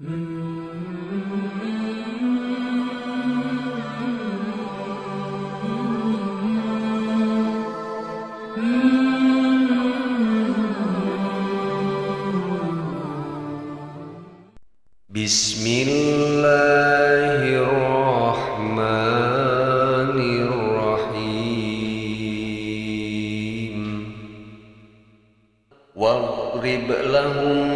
Bismillahirrahmanirrahim. Wadrib lahum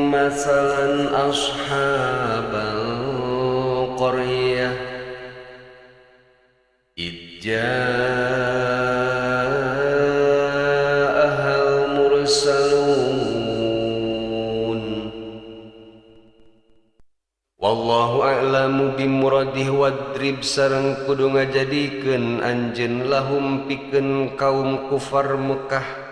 masalan ashabal qaryah idh ja'ahal mursalun. Wallahu a'lamu bimuradih. Wadrib sareng kudu ngajadikeun anjeun lahum pikeun kaum kufar Mekah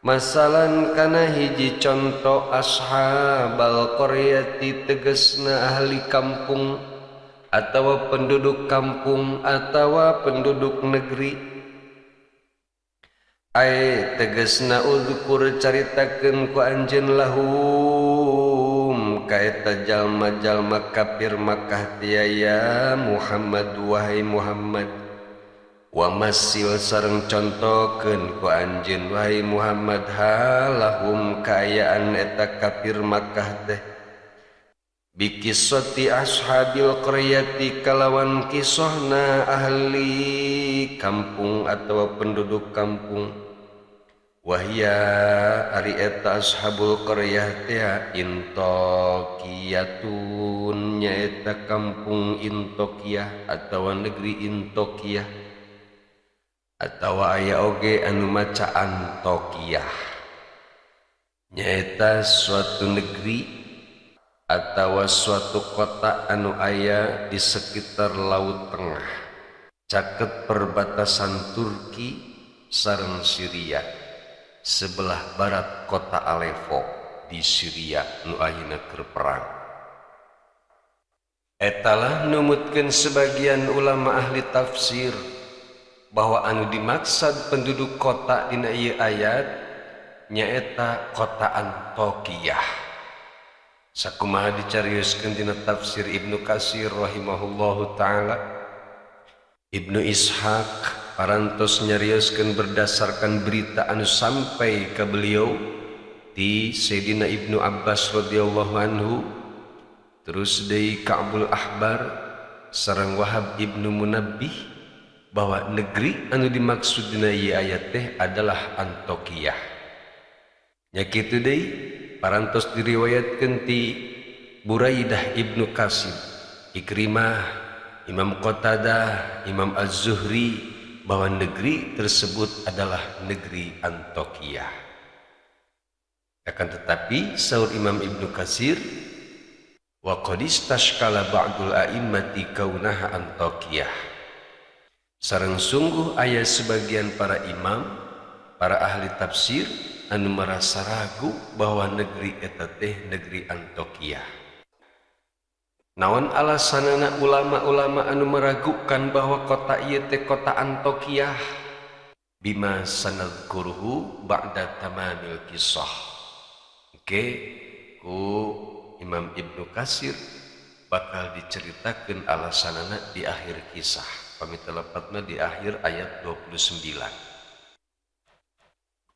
masalan kana hiji contoh ashabal qaryati tegesna ahli kampung atawa penduduk kampung atawa penduduk negeri. Ai tegesna uzkur caritakeun ku anjeun lahum kaeta jalma-jalma kafir Makkah tiaya Muhammad wahai Muhammad. Wa masil sareng contohkeun ku anjeun wahai Muhammad halahum kaayaan eta kafir Makkah teh bikisati ashabil qaryati kalawan kisahna ahli kampung atawa penduduk kampung. Wahya ari eta ashabul qaryah teh Intokiyatun nyaeta kampung Intokiyah atawa negeri Intokiyah atawa aya oge anu maca Antokiyah nyaeta suatu negeri atawa suatu kota anu aya di sekitar Laut Tengah caket perbatasan Turki sareng Syria sebelah barat kota Aleppo di Syria nu ayeuna keur perang. Etalah numutkeun sebagian ulama ahli tafsir bahwa anu dimaksud penduduk kota dina ieu ayat nyaeta kota Antokiyah. Sakumaha dicarioskeun dina tafsir Ibnu Katsir rahimahullahu taala, Ibnu Ishaq parantos nyarioskeun berdasarkan berita anu sampai ke beliau di Sayyidina Ibnu Abbas radhiyallahu anhu, terus deui Ka'bul Ahbar sareng Wahab Ibnu Munabbih bahwa negeri anu dimaksud dina ieu ayat teh adalah Antokiyah. Nya kitu deui parantos diriwayatkeun ti Buraidah Ibnu Qasim, Ikrimah, Imam Qatadah, Imam Az-Zuhri bahwa negeri tersebut adalah negeri Antokiyah. Akan tetapi saur Imam Ibnu Katsir wa qad istashkala ba'dul a'immati kaunaha Antokiyah. Sareng sungguh aya sebagian para imam, para ahli tafsir anu merasa ragu bahwa negeri eta teh negeri Antokiyah. Naon alasanana ulama-ulama anu meragukan bahwa kota ieu teh kota Antokiyah? Bima sanadkuruhu ba'da tamamil qissah. Oke, ku Imam Ibnu Katsir bakal diceritakeun alasanana di akhir kisah. Pamit telepatna di akhir ayat 29.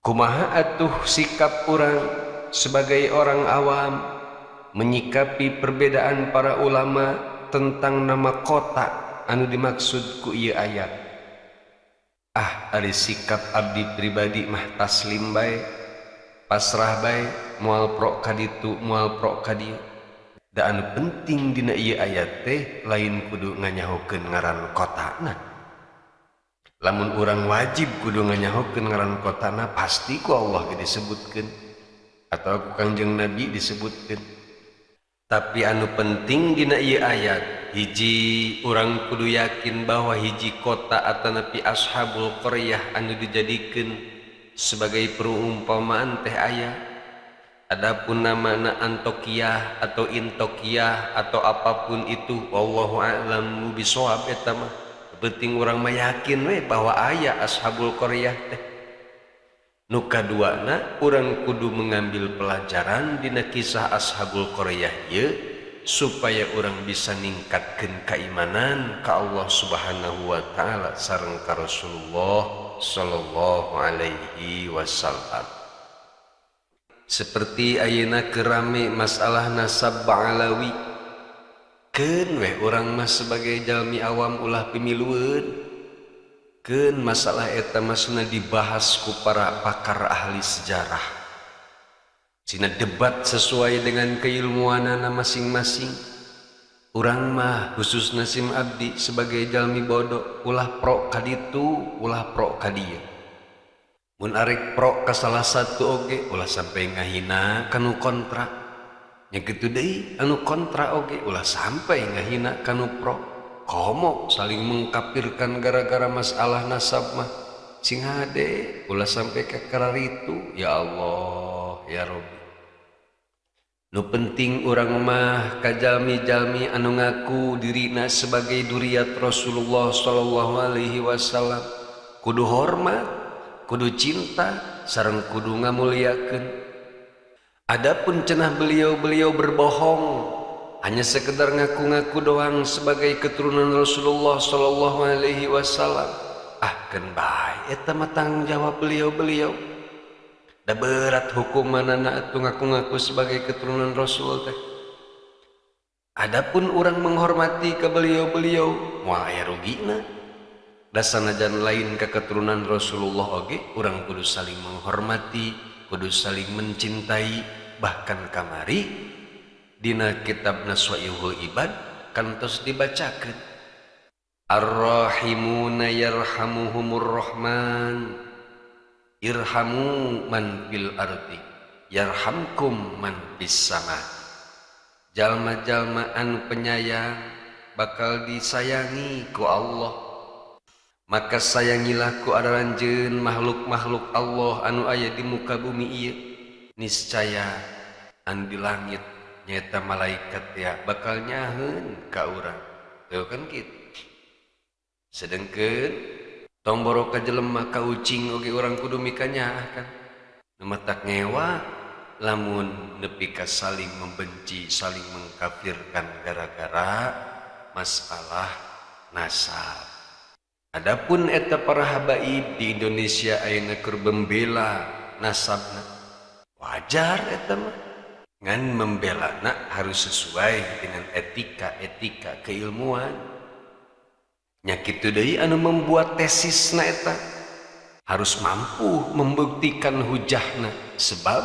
Kumaha atuh sikap urang sebagai orang awam menyikapi perbedaan para ulama tentang nama kota anu dimaksud ku ieu ayat? Ari sikap abdi pribadi mah taslim bae, pasrah bae, moal pro ka ditu moal pro ka dieu. Da anu penting dina ieu ayat teh lain kudu nganyahokeun ngaran kotana. Lamun urang wajib kudu nganyahokeun ngaran kotana pasti ku Allah disebutkeun atau ku Kangjeng Nabi disebutkeun. Tapi anu penting dina ieu ayat hiji urang kudu yakin bahwa hiji kota atanapi ashabul qaryah anu dijadikeun sebagai perumpamaan teh aya. Adapun namana Antokiyah atau Intokiyah atau apapun itu wallahu a'lam bishawab eta mah penting urang mah yakin we bahwa aya ashabul qaryah teh. Nu kaduana urang kudu mengambil pelajaran dina kisah ashabul qaryah ieu supaya orang bisa ningkatkan keimanan ka Allah Subhanahu wa taala sareng ka Rasulullah sallallahu alaihi wasallam. Seperti ayeuna kerame masalah nasab ba'alawi, keun weh urang mah sebagai jalmi awam ulah pimilueun, keun masalah eta masna dibahas ku para pakar ahli sejarah, cina debat sesuai dengan keilmuanana masing-masing. Urang mah khusus nasim abdi sebagai jalmi bodoh ulah pro kaditu ulah pro kadieu. Mun arek pro ka salah satu oge ulah sampai ngahina kanu kontra, nya kitu deui anu kontra oge ulah sampai ngahina kanu pro. Komo saling mengkapirkan gara-gara masalah nasab mah sing hade ulah sampai ka kararitu. Ya Allah ya Rabbi, nu penting urang mah ka jalmi-jalmi anu ngaku dirina sebagai duriat Rasulullah sallallahu alaihi wasallam kudu hormat, kudu cinta, sareng kudu ngamuliakeun. Adapun cenah beliau-beliau berbohong, hanya sekedar ngaku-ngaku doang sebagai keturunan Rasulullah sallallahu alaihi wasallam, keun bae eta mah tanggung jawab beliau-beliau. Da berat hukumanana atuh ngaku-ngaku sebagai keturunan Rasul teh. Adapun urang menghormati ke beliau-beliau, moal aya rugina. Da sanajan lain ka keturunan Rasulullah oge, urang kudu saling menghormati, kudu saling mencintai, bahkan kamari dina kitab Naswaihul Ibad kantos dibacakeun Ar-Rahimuna yarhamuhumur Rahman irhamu man fil ardi yarhamkum man fis sama. Jalma-jalma anu penyayang bakal disayangi ku Allah, maka sayangilah ku adalanjeun makhluk-makhluk Allah anu aya di muka bumi ieu. Niscaya anu di langit nyaeta malaikat ya bakal nyaheun ka urang. Teu kan kitu. Sedengkeun tomboro ka jelema ka ucing oge urang kudu mika nyaah kan. Nu matak ngewa lamun nepi ka saling membenci, saling mengkafirkan gara-gara masalah nasab. Adapun eta para habaib di Indonesia ayeuna keur membela nasabna, wajar eta mah. Ngan membela na harus sesuai dengan etika keilmuan. Nya kitu deui anu membuat tesisna eta harus mampu membuktikan hujahna, sebab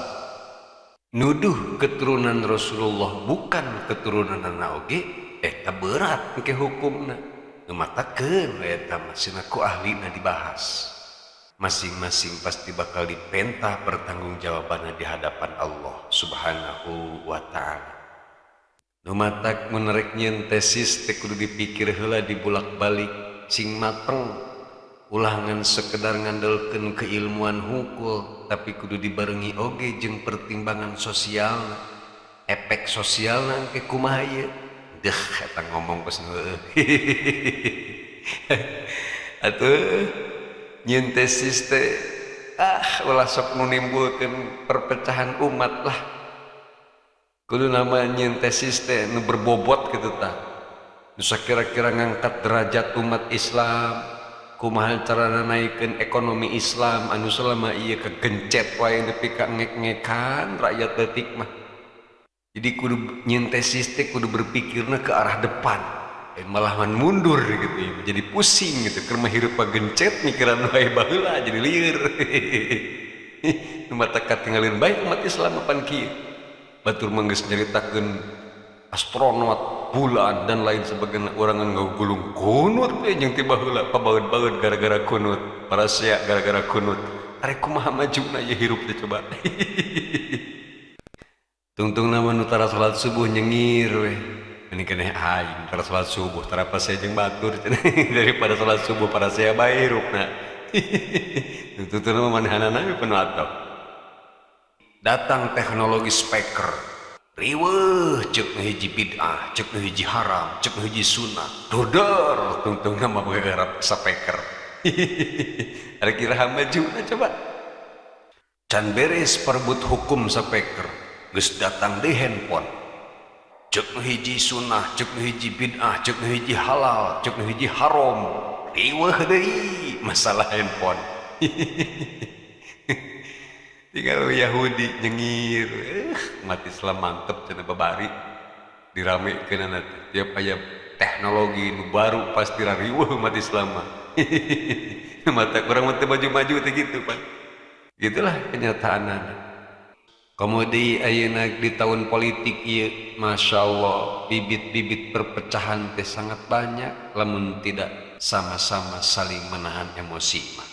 nuduh keturunan Rasulullah bukan keturunanna oge eta berat ke hukumna. Numatakeun eta masina ku ahlina dibahas. Masing-masing pasti bakal dipenta pertanggungjawabanna di hadapan Allah Subhanahu wa taala. Numatak mun rek nyieun tesis teh kudu dipikir heula dibulak-balik sing mateng. Ulangan sekedar ngandelkeun keilmuan hukul, tapi kudu dibarengi oge jeung pertimbangan sosialna. Efek sosialna engke kumaha ieu? Deuh eta ngomong geus heueuh. Atuh nyieun tesis teh ulah sok nu nimbulkeun perpecahan umat lah. Kudu nama nyieun tesis teh nu berbobot kitu tah. Nu sakira-kira ngangkat derajat umat Islam, kumaha carana naikeun ekonomi Islam anu selama ieu kegencet wae nepi ka ngek-ngekan rakyat leutik mah. Jadi kudu nyieun tesis teh kudu berpikirna ke arah depan. Malahan mundur gitu ya. Jadi pusing gitu keur mah hirup gencet mikiran wae baheula jadi lieur. Nu mata katinggalin bae umat Islam apan kieu. Batur manggeus nyaritakeun astronot, bulan dan lain sebagainya, orang ngagulung kunut jeung tiba heula pabaeud-baeud gara-gara kunut, parasea gara-gara kunut. Arek kumaha majuna ieu hirup teh coba. Tungtungna mun tara salat subuh nyengir we. Ini keneh aing tara salat subuh tara pasea jeung batur daripada salat subuh parasea bae hirupna. Tungtungna manehana we penuh atap. Datang teknologi speaker, riweuh ceuk hiji bid'ah, ceuk hiji haram, ceuk hiji sunnah, dodor tungtung nama bergarap speaker. Ada kira majuna coba. Can beres perebut hukum speaker, geus datang di handphone. cek hiji sunnah, cek hiji bid'ah, cek hiji halal, cek hiji haram. Riweuh deui masalah handphone. Tinggal Yahudi nyengir, umat Islam mantep cenah babari diramekeun nanti tiap aya teknologi nu baru pasti riweuh umat Islam mah. Mata kurang mah maju-maju teh gitu Pak. Gitulah kenyataanna. Kemudian ayeuna di tahun politik ieu Masya Allah bibit-bibit perpecahan teh sangat banyak lamun tidak sama-sama saling menahan emosi mah.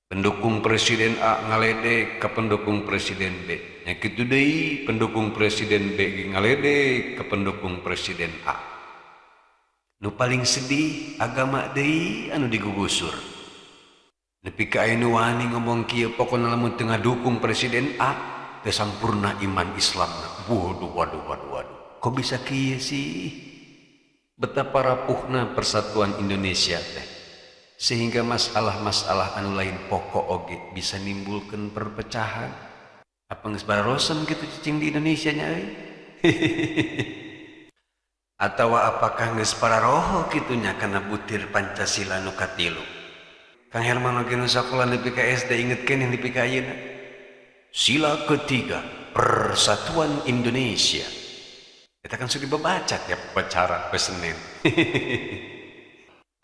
Pendukung presiden A ngaledek ke pendukung presiden B. Nya kitu deui pendukung presiden B ngaledek ke pendukung presiden A. Nu paling sedih agama deui anu digugusur. Nepi ka anu wani ngomong kieu pokona lamun teu ngadukung presiden A teu sampurna iman Islamna. Waduh. Kok bisa kieu sih? Betapa rapuhna persatuan Indonesia teh. Sehingga masalah-masalah anu lain pokok oge bisa nimbulkan perpecahan. Apa geus bararosem gitu cicing di Indonesia nya euy? Atawa apakah geus pararoho kitu nya kana butir Pancasila nu katilu? Kang Herman oge nu sakola nepi ka SD ingetkeun nepi ka ayeuna. Sila ketiga Persatuan Indonesia. Kita kan sudah dibaca tiap upacara pe Senin.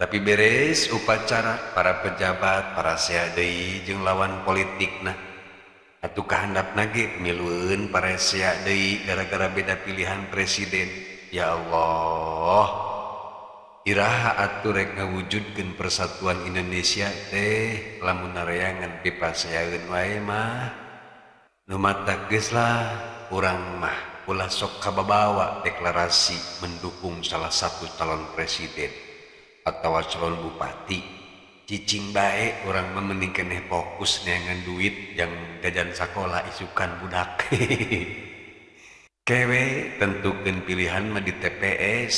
Tapi beres upacara para pejabat, para seadei jeung lawan politikna. Atuh kahandapna ge milueun para seadei gara-gara beda pilihan presiden. Ya Allah, iraha atuh rek ngawujudkeun persatuan Indonesia teh lamun nareangan pipaseaeun wae mah. Nu mata geus lah urang mah ulah sok kababawa deklarasi mendukung salah satu calon presiden atau calon bupati. Cicing bae orang memening keneh fokus neangan duit yang jajan sakola isukan budak. Kewe tentukeun pilihan mah di TPS,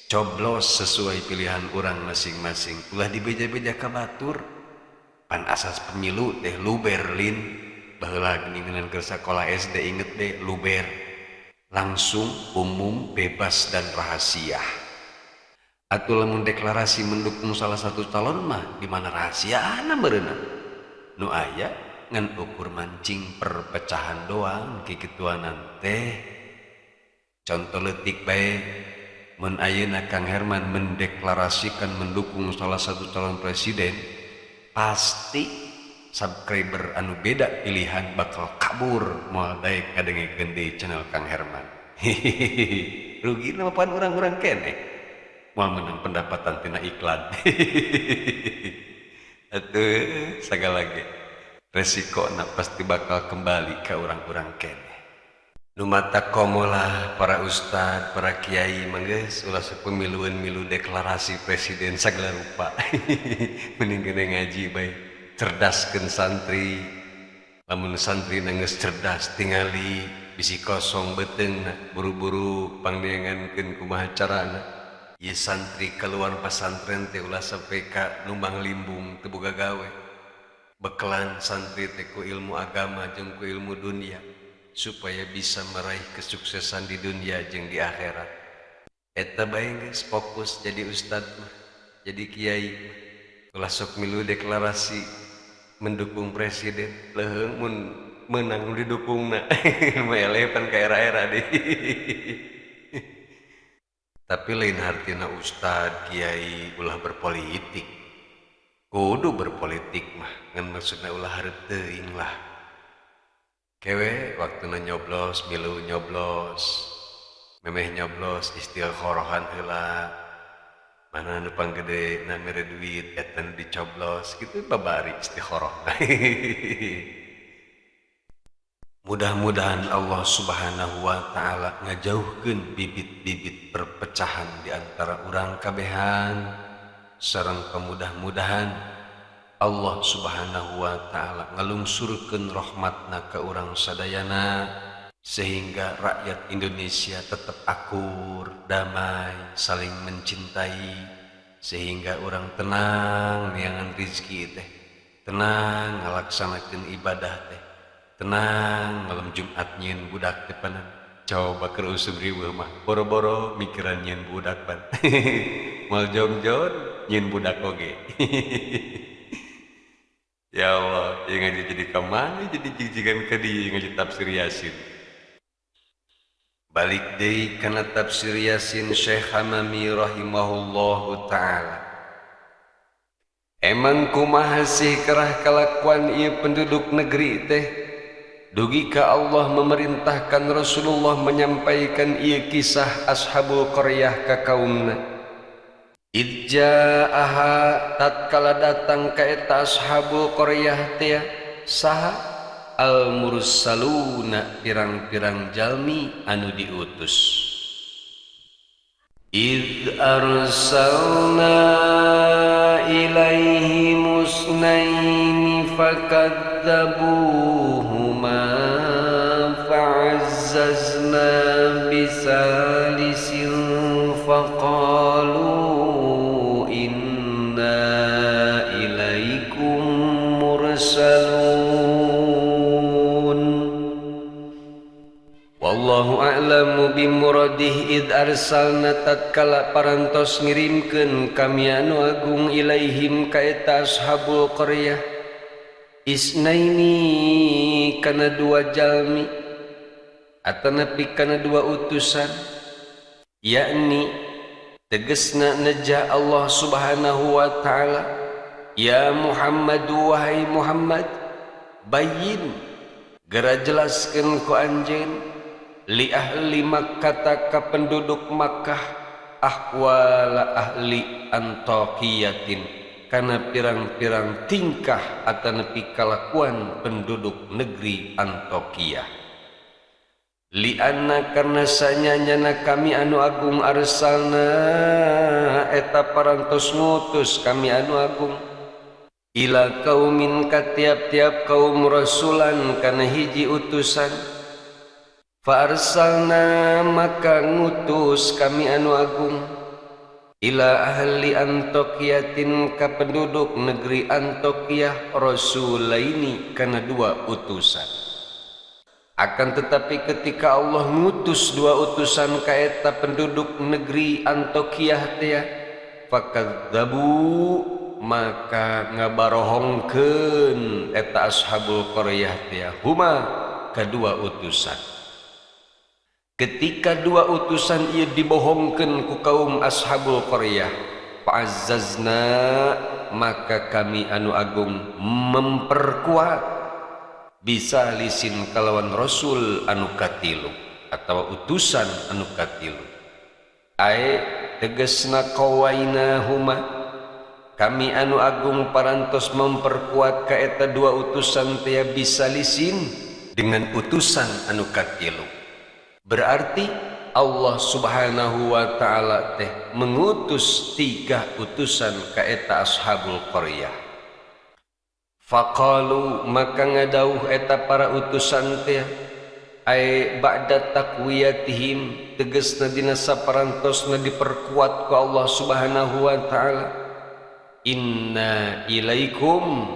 coblos sesuai pilihan orang masing-masing. Ulah dibeja-beja ka batur. Pan asas pemilu teh luberlin. Baheula geuningan keur sakola SD inget deh luber. Langsung, umum, bebas dan rahasia. Atuh lamun deklarasi mendukung salah satu calon mah gimana rahasiana meureunna. Nu aya ngan ukur mancing perpecahan doang kikituanan teh. Contoh leutik bae mun ayeuna Kang Herman mendeklarasikan mendukung salah satu calon presiden, pasti subscriber anu beda pilihan bakal kabur moal daek ngadengekeun di channel Kang Herman. Rugi na pan urang-urang keneh. Mau menang pendapatan tina iklan. Atuh sagala ge resiko na pasti bakal kembali ke orang-orang keneh. Nu mata komolah para ustad, para kiai manggeus ulah pemiluan milu deklarasi presiden sagala rupa. Mending geuning ngaji bae, cerdaskeun santri. Lamun santri geus cerdas tingali bisi kosong beteungna buru-buru pangdeangankeun kumaha carana. Ye santri keluar pesantren teh ulah sampai ka numbang limbung teu boga gawe. Bekelan santri teh ku ilmu agama jeung ku ilmu dunia supaya bisa meraih kesuksesan di dunia jeung di akhirat. Eta bae geus fokus jadi ustad mah, jadi kiai. Ulah sok milu deklarasi mendukung presiden. Leheung mun menang didukungna. Mah elepan ka era-era deui. Tapi lain hartina ustad, kiai ulah berpolitik. Kudu berpolitik mah, ngan maksudna ulah hareup teuing lah. Kewe waktuna nyoblos, milu nyoblos, memeh nyoblos istikharatan heula. Mana nu panggede na mere duit eta nu dicoblos, kitu babari istikharah. Mudah-mudahan Allah Subhanahu wa ta'ala ngajauhkeun bibit-bibit perpecahan di antara urang kabehan sareng kemudah-mudahan Allah Subhanahu wa ta'ala ngalungsurkeun rahmatna ka urang sadayana sehingga rakyat Indonesia tetap akur, damai, saling mencintai sehingga urang tenang neangan rezeki teh, tenang ngalaksanakeun ibadah teh, tenang malam Jumat nyieun budak teh panan. coba keur usum riweuh mah boro-boro mikiran nyeun budak ban moal jongjon nyeun budak oge ya Allah ieu ngaji jadi ka mana jadi jijigan ka dieu ngaji tafsir Yasin balik deui kana tafsir Yasin Syekh Hamami rahimahullahu taala emang kumaha sih kerah kalakuan ieu penduduk negeri teh dugi ka Allah memerintahkan Rasulullah menyampaikan ieu kisah ashabul qaryah ka kaumna idja'aha tatkala datang ka eta ashabul qaryah teh saha al mursaluna pirang-pirang jalmi anu diutus id arsalna ilaihi musnaini fakadzabuhuma fa'azzazna bisalisin faqalu inna ilaikum mursalun wallahu a'lamu bimuradih id arsalna tatkala parantos ngirimkeun kami anu agung ilaihim ka eta ashabul qaryah isnaini kana dua jalmi atanapi kana dua utusan yakni tegesna najah Allah subhanahu wa ta'ala ya Muhammad wahai Muhammad bayyin gara jelaskeun ku anjeun li ahli Makkah ka penduduk Makkah ahwala ahli Antaqiyatin kana pirang-pirang tingkah atanepi kalakuan penduduk negeri Antakiyah li anna karna sanyanyana kami anu agung arsalna eta parantos ngutus kami anu agung ila kaumin ka tiap-tiap kaum rasulan kana hiji utusan fa arsalna maka ngutus kami anu agung ila ahli Antaqiyatin ka penduduk negeri Antakiyah rasulaini kana dua utusan akan tetapi ketika Allah ngutus dua utusan ka eta penduduk negeri Antakiyah teh fakadzabu maka ngabarohongkeun eta ashabul qaryah teh huma kadua utusan ketika dua utusan ieu dibohongkeun ku kaum ashabul qaryah fa'azzazna maka kami anu agung memperkuat bisa lisin kalawan rasul anu katilu atau utusan anu katilu ae tegasna qawainahuma kami anu agung parantos memperkuat ka eta dua utusan teh bisa lisin dengan utusan anu katilu berarti Allah subhanahu wa ta'ala teh mengutus 3 utusan ka eta ashabul qaryah faqalu maka ngadauh eta para utusan teh ai ba'da taqwiyatihim tegasna dina saparantosna diperkuat ku Allah subhanahu wa ta'ala inna ilaikum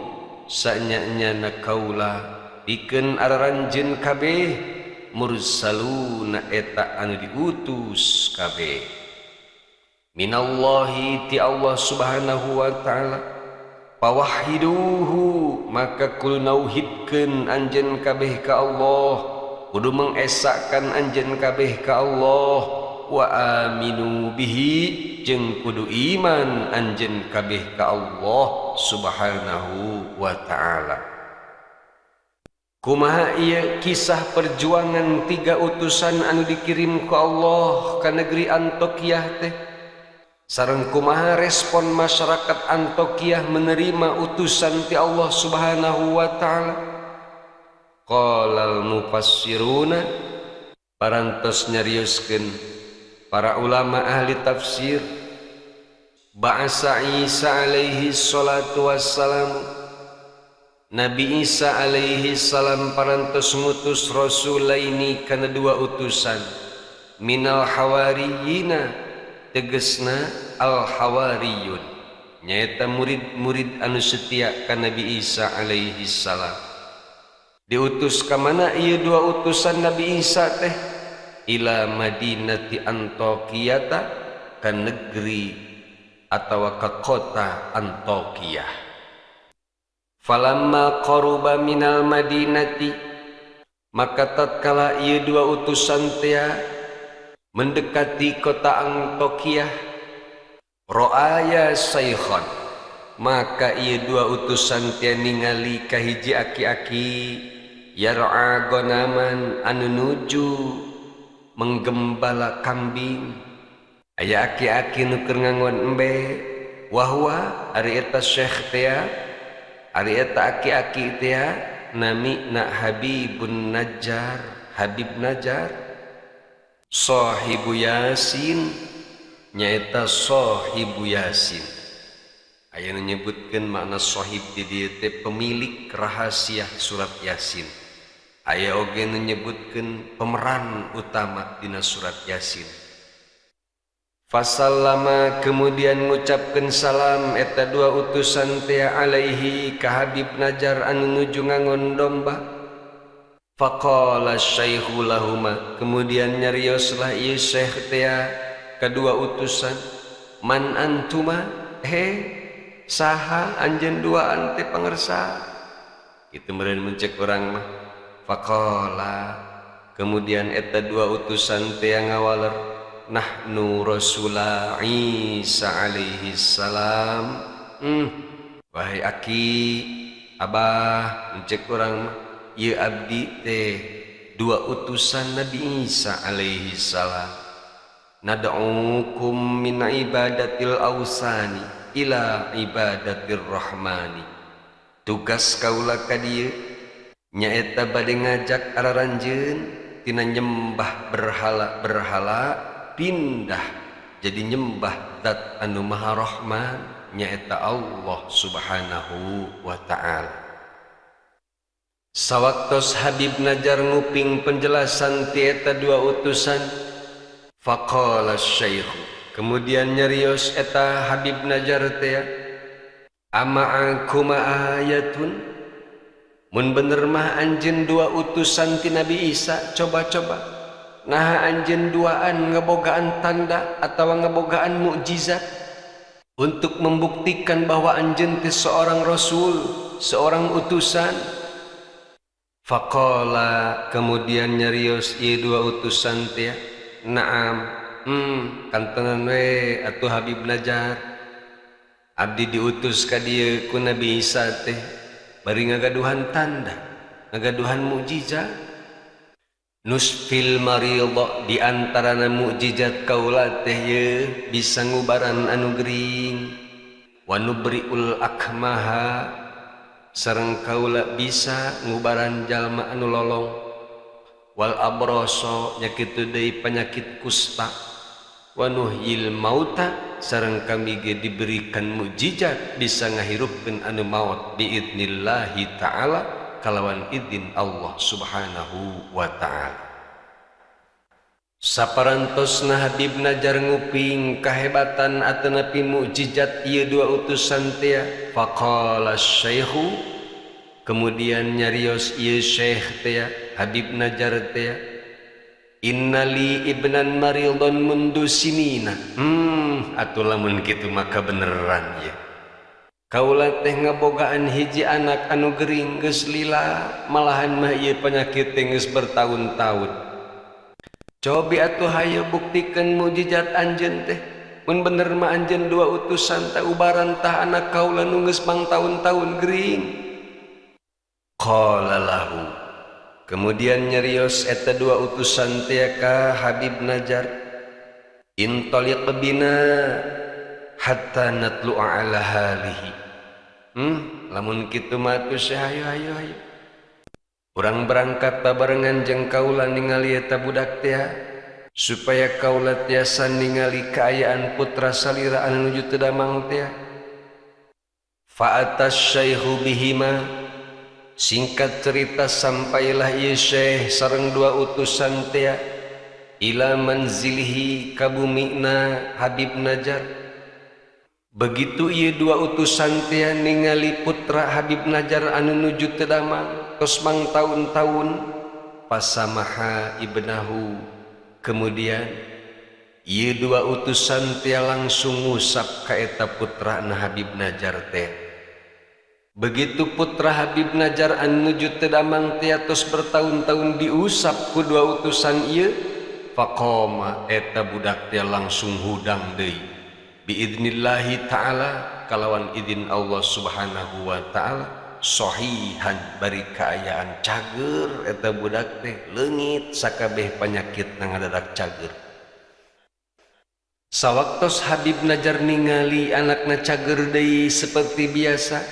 sanyanyana kaula pikeun araranjeun kabeh mursaluna eta anu diutus kabeh minallahi ti Allah subhanahu wa ta'ala pawahhiduhu maka kudu nauhidkeun anjeun kabeh ka Allah kudu mengesahkan anjeun kabeh ka Allah wa aminu bihi jeung kudu iman anjeun kabeh ka Allah subhanahu wa ta'ala kumaha ieu kisah perjuangan 3 utusan anu dikirim ku Allah ka negeri Antakiyah teh sareng kumaha respon masyarakat Antakiyah menerima utusan ti Allah subhanahu wa ta'ala qalal mufassiruna parantos nyarioskeun para ulama ahli tafsir ba'asa Isa alaihi salatu wassalam Nabi Isa alaihi salam parantos ngutus rasulaini kana 2 utusan minal hawariyina tegesna al hawariyun nyaeta murid-murid anu setia ka Nabi Isa alaihi salam diutus ka mana ieu 2 utusan Nabi Isa teh ila madinati Antokiyata ke negeri atau ke kota Antokiyah. Falamma qaruba minal madinati, maka tatkala ieu dua utusan teh mendekati kota Antokiyah, ro'aya syaikhan, maka ieu dua utusan teh ningali ka hiji aki-aki yar'a gonaman anu nuju menggembala kambing. Aya aki-aki nu keur ngangon embe, wahwa ari eta syekh teh, ari eta aki-aki teh nami na Habibun Najjar, Habib Najjar, Sahibu Yasin, nyaeta Sahibu Yasin. Aya nu nyebutkeun makna sahib di dieu teh pemilik rahasia surat Yasin. Aya oge nu nyebutkeun pemeran utama dina surat Yasin. Fasallama, kemudian ngucapkeun salam eta dua utusan teh alaihi ka Habib Najjar anu nuju ngangon domba. Faqala syaikhu lahuma, kemudian nyarioslah ieu syekh teh kedua utusan, man antuma, saha anjeun duaan teh pangersa. Kitu meureun muncek urang mah. Faqala, kemudian eta dua utusan teh ngawaler, nahnu rasula Isa alaihi salam. Wahai aki, abah, muncek urang mah, ieu abdi teh dua utusan Nabi Isa alaihi salam. Nad'ukum min ibadatil ausani ila ibadatir rahmani. Tugas kaula ka dieu nyaeta bade ngajak araranjeun tina nyembah berhala-berhala pindah jadi nyembah zat anu maha rahman, nyaeta Allah subhanahu wa ta'ala. Sawaktos Habib Najjar nguping penjelasan ti eta dua utusan, faqala syaikh, kemudian nyarios eta Habib Najjar teh, ama'akum ayatun, mun bener mah anjeun dua utusan ti Nabi Isa, coba-coba nah anjeun duaan ngebogaan tanda atau ngebogaan mukjizat untuk membuktikan bahwa anjeun teh seorang rasul, seorang utusan. Faqala, kemudian nyarios ieu dua utusan teh, naam, kantenan we atuh Habib Najjar, abdi diutus ka dieu ku Nabi Isa teh bari ngagaduhan tanda, ngagaduhan mukjizat. Nusfil maridha, di antarana mukjizat kaula teh ye bisa ngubaran anu gering, wa nubriul akmaha, sareng kaula bisa ngubaran jalma anu lolong, wal abrasa, nya kitu deui penyakit kusta, wa nuhyil mauta, sareng kami ge diberikan mukjizat bisa ngahirupkeun anu maut biidnillahi ta'ala, kalawan izin Allah subhanahu wa ta'ala. Saparantosna Habib Najjar nguping kahebatan atanapi mukjizat ieu dua utusan teh, faqala syaikhu, kemudian nyarios ieu syekh teh Habib Najjar teh, innali ibnan maridon mundu sinina. Atuh lamun kitu maka beneran ya. Kaula teh ngabogaan hiji anak anu gering geus lila, malahan mah ieu penyakit teh geus bertahun-tahun. Cobi atuh hayu buktikeun mukjizat anjeun teh. Mun bener mah anjeun dua utusan teh ubaran tah anak kaula nu geus tahun-tahun gering. Qala lahu, kemudian nyarios eta dua utusan teh ka Habib Najjar, intaliq bina hatta natlu'a ala halihi. Lamun kitu mah atuh hayu. Urang berangkat babarengan jeung kaula ningali eta budak teh supaya kaula tiasa ningali kaayaan putra salira anu nuju teu damang teh. Fa atas syaikhu bihima, singkat cerita sampailah ieu syekh sareng dua utusan teh ila manzilihi ka bumina Habib Najjar. Begitu ieu dua utusan teh ningali putra Habib Najjar anu nuju teu damang tos mang tahun-tahun, pasamaha ibnahu, Kemudian ieu dua utusan teh langsung ngusap ka eta putrana Habib Najar teh. Begitu putra Habib Najar an nuju teu damang teh tos bertahun-tahun diusap ku dua utusan ieu, faqoma eta budak teh langsung hudang deui biidnillahi ta'ala kalawan izin Allah Subhanahu wa ta'ala. Sahihan bari kaayaan cager eta budak teh leungit sakabeh panyakit ngadadak cager. Sawaktos Habib Najar ningali anakna cager deui seperti biasa,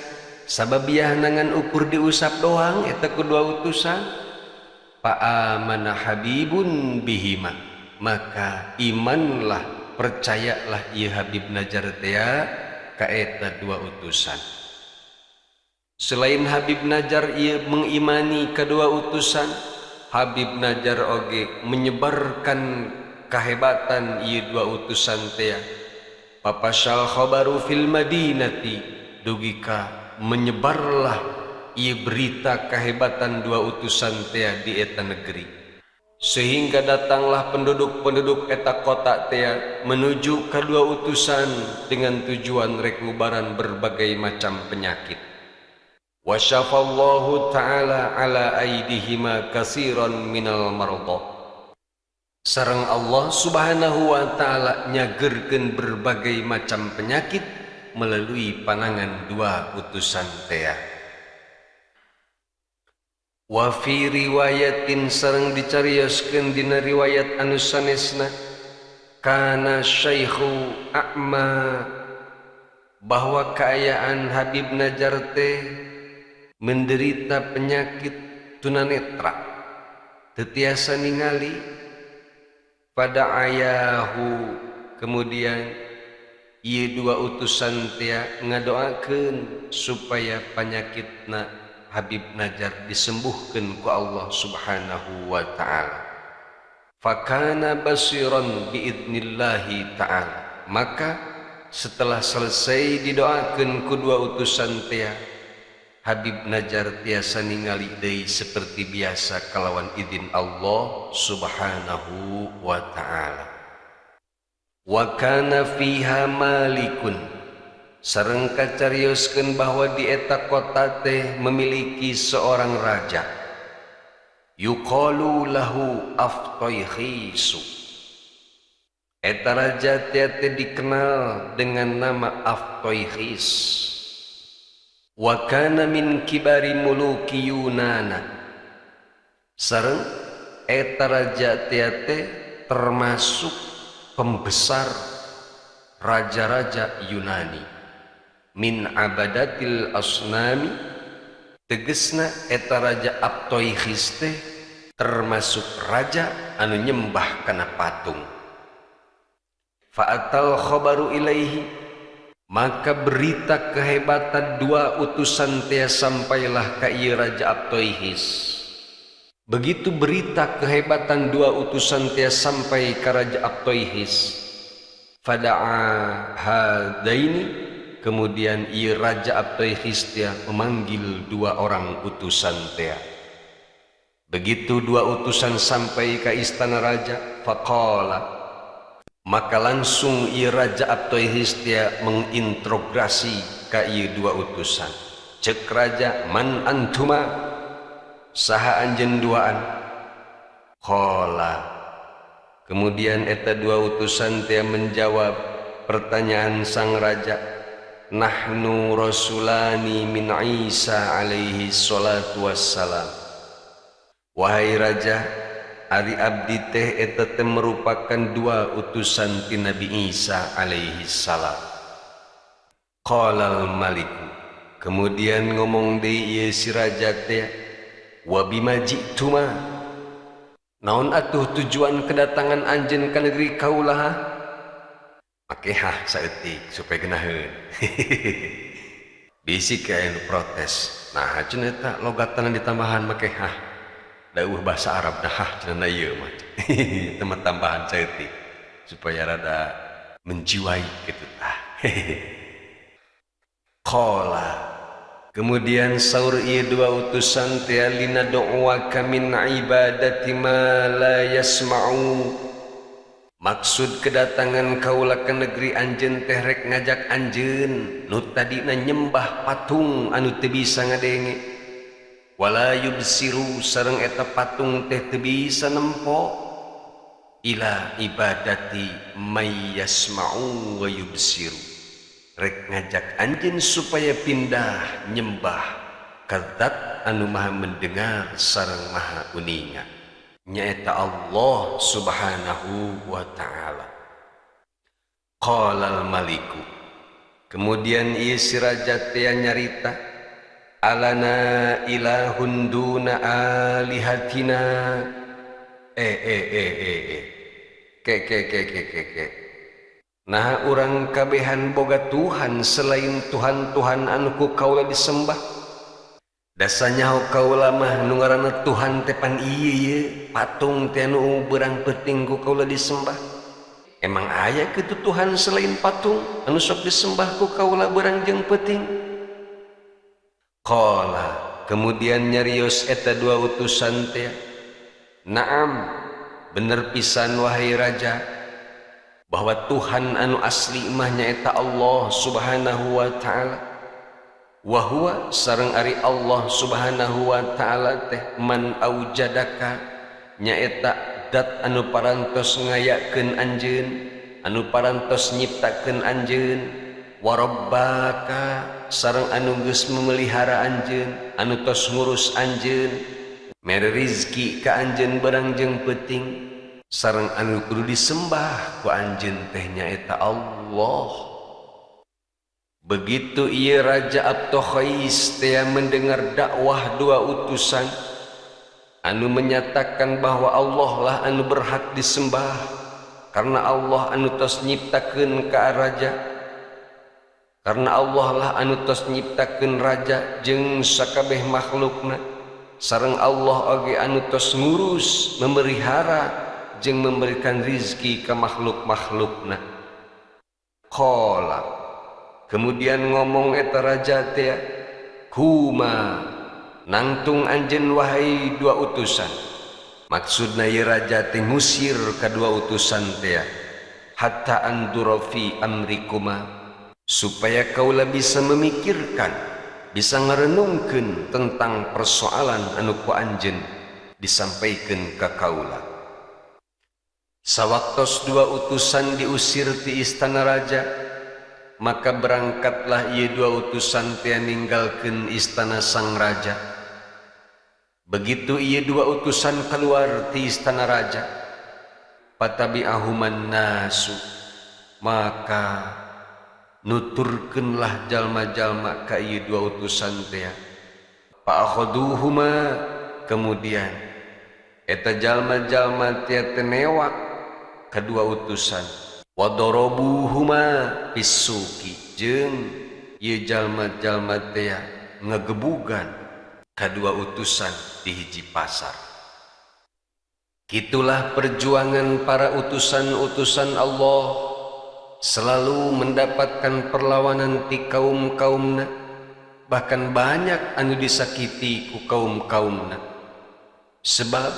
sababiah nangan ukur diusap doang eta kedua utusan, fa'amana Habibun bihima, maka imanlah percayalah ieu Habib Najar teh ka eta dua utusan. Selain Habib Najar ia mengimani kedua utusan, Habib Najar oge menyebarkan kehebatan ia dua utusan teh. Papashal khabaru fil madinati, dugika menyebarlah ia berita kehebatan dua utusan teh di eta negeri. Sehingga datanglah penduduk-penduduk eta kota teh menuju kedua utusan dengan tujuan rek ngubaran berbagai macam penyakit. Wa syafallahu ta'ala ala aidihima kasiran minal mardah. Sareng Allah Subhanahu wa ta'ala nyagerkeun berbagai macam penyakit melalui panangan dua utusan teh. Wa fi riwayatin sareng dicarioskeun dina riwayat anu sanesna, kana syaikhu a'ma, bahwa keayaan Habib Najar teh menderita penyakit tunanetra, tetiasa ningali. Pada ayahu, kemudian ieu dua utusan teh ngadoakeun supaya penyakitna Habib Najar disembuhkeun ku Allah Subhanahu wa ta'ala. Fakana basiran biidnillahi ta'ala, maka setelah selesai didoakeun ku dua utusan teh, Habib Najar tiasa ningali deui seperti biasa kalawan izin Allah Subhanahu wa ta'ala. Wa kana fiha malikun, sareng kacarioskeun bahwa di eta kota teh memiliki seorang raja. Yuqalu lahu Aftoyhisu. Eta raja teh dikenal dengan nama Aftoyhis. Wa kana min kibari muluki Yunana, sareng eta raja teh termasuk pembesar raja-raja Yunani. Min abadatil asnami, tegesna eta raja Aftoyhis teh termasuk raja anu nyembah kana patung. Fa'atal khabaru ilaihi, maka berita kehebatan dua utusan teh sampailah ka ieu raja Aftoyhis. Begitu berita kehebatan dua utusan teh sampai ka raja Aftoyhis, fada'a hadaini, kemudian ieu raja Aftoyhis teh memanggil dua orang utusan teh. Begitu dua utusan sampai ka istana raja, faqala, maka langsung ieu raja Aftoyhis dia menginterogasi ka ieu dua utusan. Cek raja, man antuma, saha anjeun duaan? Qala, kemudian eta dua utusan teh menjawab pertanyaan sang raja, nahnu rasulani min Isa alaihi salatu wassalam. Wahai raja, ari abdi teh eta teh merupakan dua utusan ti Nabi Isa alaihi salam. Qalal malik, kemudian ngomong deui ieu si raja teh, wa bima ji'tuma, naon atuh tujuan kedatangan anjeun ka negeri kaula? Make hah saeutik supaya geunaheun. Bisi ka anu protes. Nah, cenah eta logatana ditambahan make hah. Dauh bahasa Arab dah cenah ieu mah. Teman tambahan saeutik supaya rada menjiwai kitu tah. Qala, kemudian saur ieu dua utusan teh lina doa min ibadati ma la yasma'u Maksud kedatangan kaula ke negeri anjeun teh rek ngajak anjeun nu tadina nyembah patung anu teu bisa ngadenge, wala yubsiru sareng eta patung teh teu bisa nempo ila ibadati may yasma'u wa yubsiru, rek ngajak anjeun supaya pindah nyembah ka Zat anu maha mendengar sareng maha uninga, nyaeta Allah subhanahu wa ta'ala. Qalal maliku, kemudian ieu si raja teh nyarita, alana ilahun duna alihatina. Nah urang kabehan boga Tuhan selain Tuhan-Tuhan anu ku kaula disembah. Dasanya kaula mah nu ngaranna Tuhan teh pan ieu ye patung teh anu beurang penting ku kaula disembah. Emang aya kitu Tuhan selain patung anu sok disembah ku kaula beurang jeung penting? Qala, kemudian nyarios eta dua utusan teh, naam, bener pisan wahai raja, bahwa Tuhan anu asli mah nyaeta Allah subhanahu wa ta'ala. Wahwa sareng ari Allah subhanahu wa ta'ala teh man aujadaka, nyaeta dat anu parantos ngayakeun anjeun, anu parantos nyiptakeun anjeun, warabbaka sareng anu geus memelihara anjeun, anu tos ngurus anjeun, mere rizki ka anjeun barang jeung penting, sareng anu kudu disembah ku anjeun teh nyaeta Allah. Begitu ia Raja Abtokhais teh mendengar dakwah dua utusan anu menyatakan bahwa Allah lah anu berhak disembah karena Allah anu tos nyiptakeun ka raja, karena Allah lah anu tos nyiptakeun raja jeung sakabeh makhlukna, sareng Allah oge anu tos ngurus memelihara jeung memberikan rizki ka makhluk-makhlukna. Qala, kemudian ngomong eta raja teh, kuma nangtung anjeun wahai dua utusan. Maksudna ieu raja teh ngusir kadua utusan teh, hatta andura fi amrikuma, supaya kaula bisa memikirkan, bisa ngarenungkeun tentang persoalan anu ku anjeun disampaikeun ka kaula. Sawaktos dua utusan diusir ti istana raja, maka berangkatlah ia dua utusan teh ninggalkeun istana sang raja. Begitu ia dua utusan keluar ti istana raja, patabi'ahuman nasu, maka nuturkeunlah jalma-jalma ka ieu dua utusan teh. Fa'akhaduhuma, kemudian eta jalma-jalma teh newak kedua utusan. Wadorobuhuma pisuki, jeung ieu jalma-jalma teh ngagebugan kadua utusan di hiji pasar. Kitulah perjuangan para utusan-utusan Allah, selalu mendapatkan perlawanan ti kaum-kaumna, bahkan banyak anu disakiti ku kaum-kaumna. Sebab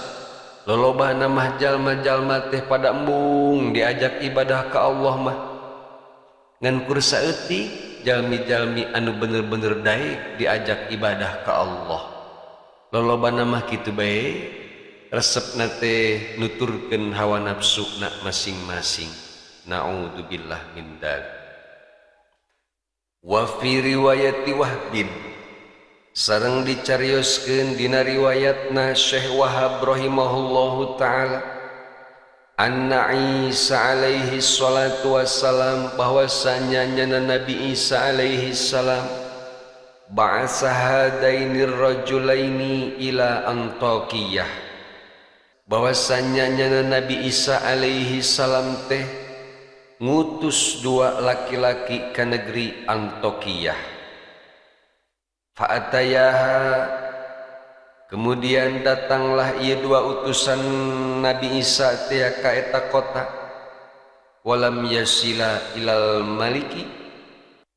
lolobana mah jalma-jalma teh pada embung diajak ibadah ka Allah mah ngan kursa eutik jalmi-jalmi anu bener-bener daek diajak ibadah ka Allah. Lolobana mah kitu bae, resepna teh nuturkeun hawa nafsuna masing-masing. Naudzubillah min dzalik. Wa fi riwayati Wahbin, sareng dicarioskeun dina riwayatna Syekh Wahab rahimahullahu ta'ala, anna Isa alaihi salatu wassalam, bahwasanya nyana Nabi Isa alaihi salam ba'asa hadainir rajulaini ila Antokiyah, bahwasanya nyana Nabi Isa alaihi salam teh ngutus dua laki-laki ke negeri Antokiyah. Fa'atayaha, kemudian datanglah ia dua utusan Nabi Isa teh ka eta kota. Walam yasila ilal maliki,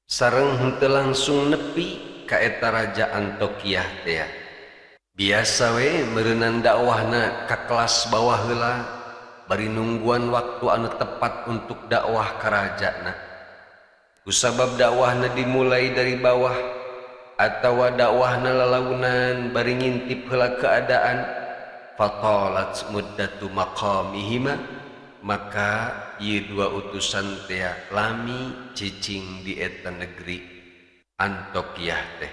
sareng henteu langsung nepi ka eta raja Antokiyah teh. Biasa we meureunnan dakwahna ka kelas bawah heula, bari nungguan waktu anu tepat untuk dakwah ka rajana. Kusabab dakwahna dimulai dari bawah atawa dakwahna lalaunan bari ngintip heula keadaan, fatalat muddatu maqamihima, maka ieu dua utusan teh lami cicing di eta negeri Antiokhia teh.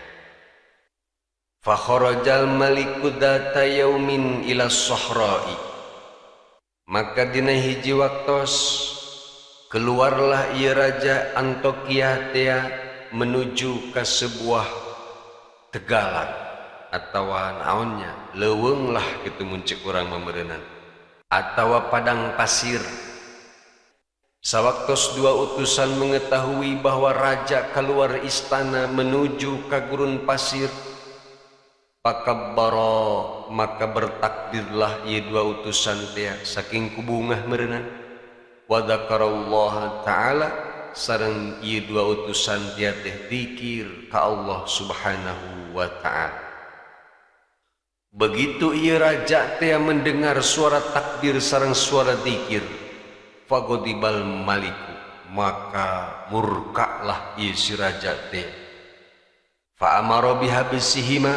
Fa kharajal maliku data yaumin ila sahra'i, maka dina hiji waktos keluarlah ieu raja Antiokhia teh menuju ke sebuah tegalan atawa naonnya leuweung lah kitu muncik urang mameureunana atawa padang pasir. Sawaktos dua utusan mengetahui bahwa raja keluar istana menuju ke gurun pasir, pakabbara, maka bertakbirlah ieu dua utusan teh saking kubungah meureunana, wa dzakarallaha taala, sareng ieu dua utusan teh dzikir ka Allah Subhanahu wa taala. Begitu ieu raja teh mendengar suara takbir sareng suara dzikir, fagodibal maliku, maka murkalah ieu si raja teh. Fa amara bihabsihima,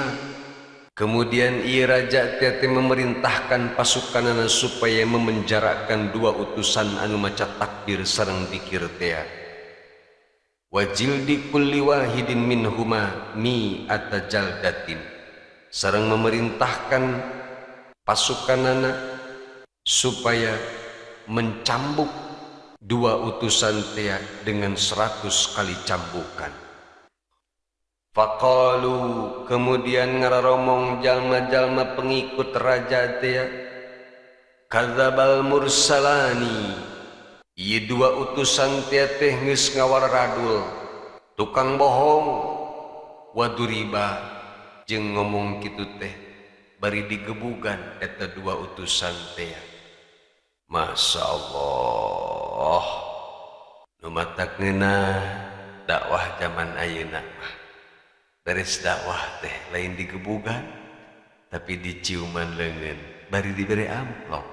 kemudian ieu raja teh memerintahkan pasukanana supaya memenjarakan dua utusan anu maca takbir sareng dzikir teh. Wa jildi kulli wahidin minhuma mi'ata jaldatin, sareng memerintahkan pasukanana supaya mencambuk dua utusan teh dengan 100 kali cambukan. Faqalu, kemudian ngararomong jalma-jalma pengikut raja teh, kadzabal mursalani, ieu dua utusan teh geus ngawarradul, tukang bohong, waduriba, jeung ngomong kitu teh bari digebugan eta dua utusan teh. Masya Allah, nu matakna dakwah zaman ayeuna mah beres dakwah teh lain digebugan tapi diciuman leungeun bari diberi amplop.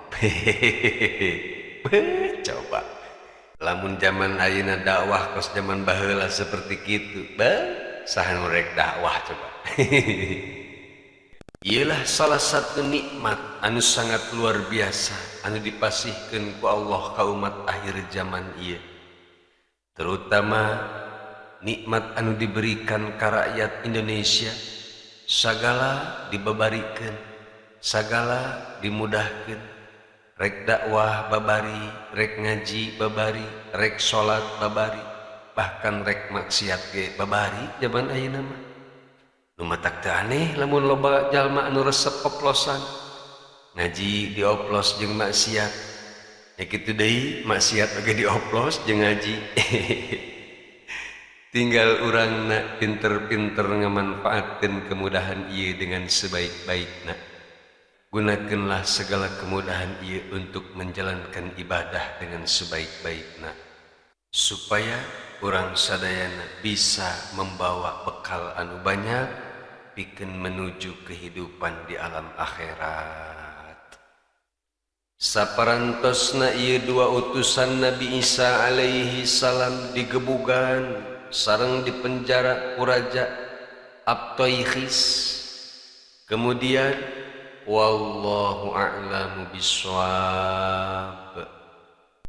Coba lamun zaman ayeuna dakwah kos zaman baheula seperti kitu, saha nu rek dakwah coba. Ialah salah satu nikmat anu sangat luar biasa anu dipasihkeun ku Allah ka umat akhir zaman ieu, terutama nikmat anu diberikan ka rakyat Indonesia. Sagala dibabarikeun, sagala dimudahkeun, rek dakwah babari, rek ngaji babari, rek salat babari, bahkan rek maksiat ge babari zaman ayeuna mah. Nu matak teu aneh lamun loba jalma anu resep oplosan, ngaji dioplos jeung maksiat, ya kitu deui maksiat oge dioplos jeung ngaji. Tinggal urangna pinter-pinter ngamanfaatkeun kemudahan ieu dengan sebaik-baikna. Gunakeunlah segala kemudahan ieu untuk menjalankan ibadah dengan sebaik-baikna, supaya urang sadayana bisa membawa bekal anu banyak pikeun menuju kehidupan di alam akhirat. Saparantosna ieu dua utusan Nabi Isa alaihi salam digebugan sareng dipenjara ku raja Abtoikhis. Kemudian wallahu a'lamu bishawab.